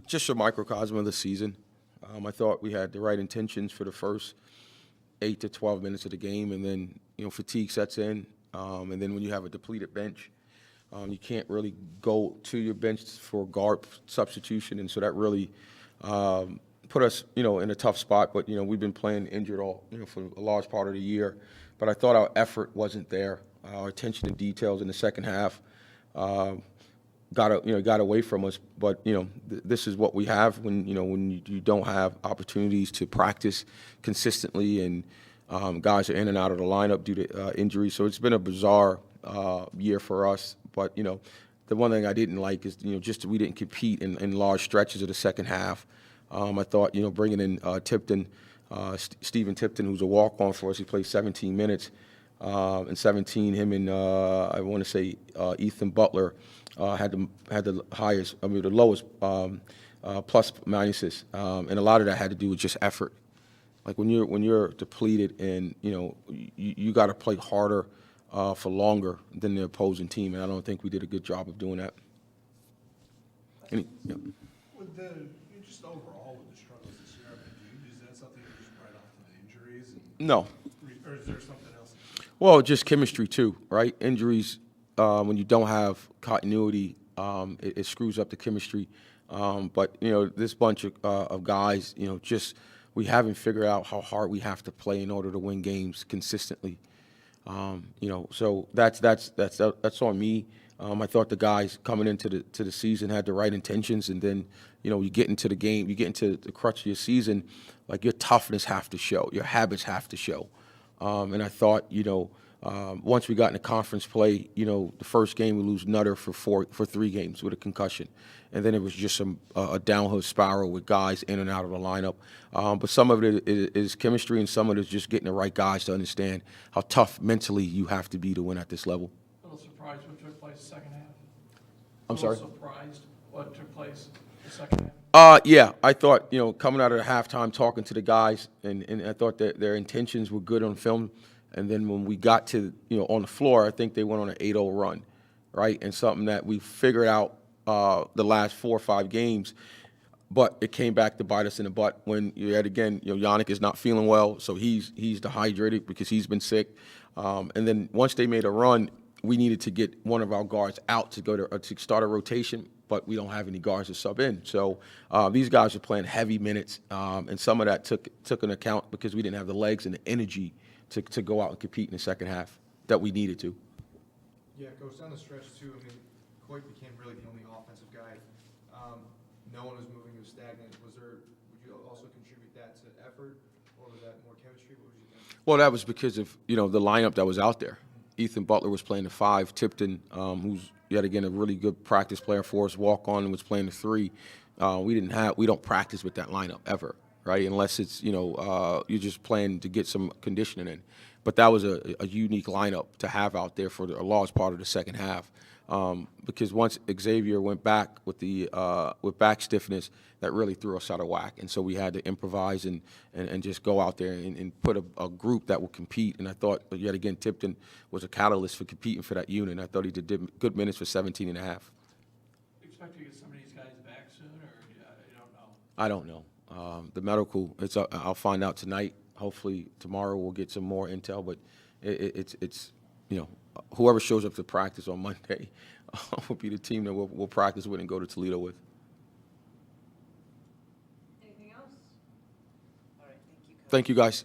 Just a microcosm of the season. I thought we had the right intentions for the first 8 to 12 minutes of the game, and then fatigue sets in, and then when you have a depleted bench, you can't really go to your bench for guard substitution, and so that really put us in a tough spot. But we've been playing injured all for a large part of the year, but I thought our effort wasn't there. Our attention to details in the second half got away from us. But this is what we have when you don't have opportunities to practice consistently, and guys are in and out of the lineup due to injuries. So it's been a bizarre year for us. But the one thing I didn't like is just we didn't compete in large stretches of the second half. I thought bringing in Tipton, Stephen Tipton, who's a walk-on for us, he played 17 minutes. In 17, him and I want to say Ethan Butler had the highest, the lowest plus minuses, and a lot of that had to do with just effort. Like when you're depleted, and you got to play harder for longer than the opposing team, and I don't think we did a good job of doing that. Just overall with the struggles this year, is that something you just write off to the injuries? No. Or is there something else? Well, just chemistry too, right? Injuries, when you don't have continuity, it screws up the chemistry. But this bunch of guys, just we haven't figured out how hard we have to play in order to win games consistently. So that's on me. I thought the guys coming into the season had the right intentions, and then you get into the game, you get into the crutch of your season, like your toughness have to show, your habits have to show. And I thought once we got into conference play, the first game we lose Nutter for 3 games with a concussion, and then it was just a downhill spiral with guys in and out of the lineup. But some of it is chemistry, and some of it is just getting the right guys to understand how tough mentally you have to be to win at this level. A little surprised what took place second half. I'm sorry? Surprised what took place the second half. Yeah, I thought coming out of the halftime, talking to the guys, and I thought that their intentions were good on film. And then when we got to on the floor, I think they went on an 8-0 run, right? And something that we figured out the last 4 or 5 games, but it came back to bite us in the butt when yet again Yannick is not feeling well, so he's dehydrated because he's been sick. And then once they made a run, we needed to get one of our guards out to start a rotation, but we don't have any guards to sub in. So these guys are playing heavy minutes, and some of that took an account because we didn't have the legs and the energy to go out and compete in the second half that we needed to. Yeah, Coach, down the stretch too, Coit became really the only offensive guy. No one was moving, it was stagnant. Would you also contribute that to effort, or was that more chemistry? What would you think? Well, that was because of the lineup that was out there. Ethan Butler was playing the 5. Tipton, who's yet again a really good practice player for us, walk on, and was playing the 3. We don't practice with that lineup ever, right? Unless it's you're just playing to get some conditioning in. But that was a unique lineup to have out there for a large part of the second half, because once Xavier went back with back stiffness, that really threw us out of whack, and so we had to improvise and just go out there and put a group that will compete. And I thought yet again Tipton was a catalyst for competing for that unit. And I thought he did good minutes for 17 and a half. Expect to get some of these guys back soon, or you don't know? I don't know. The medical, I'll find out tonight. Hopefully tomorrow we'll get some more intel. But it's whoever shows up to practice on Monday will be the team that we'll practice with and go to Toledo with. Anything else? All right, thank you, Coach. Thank you, guys.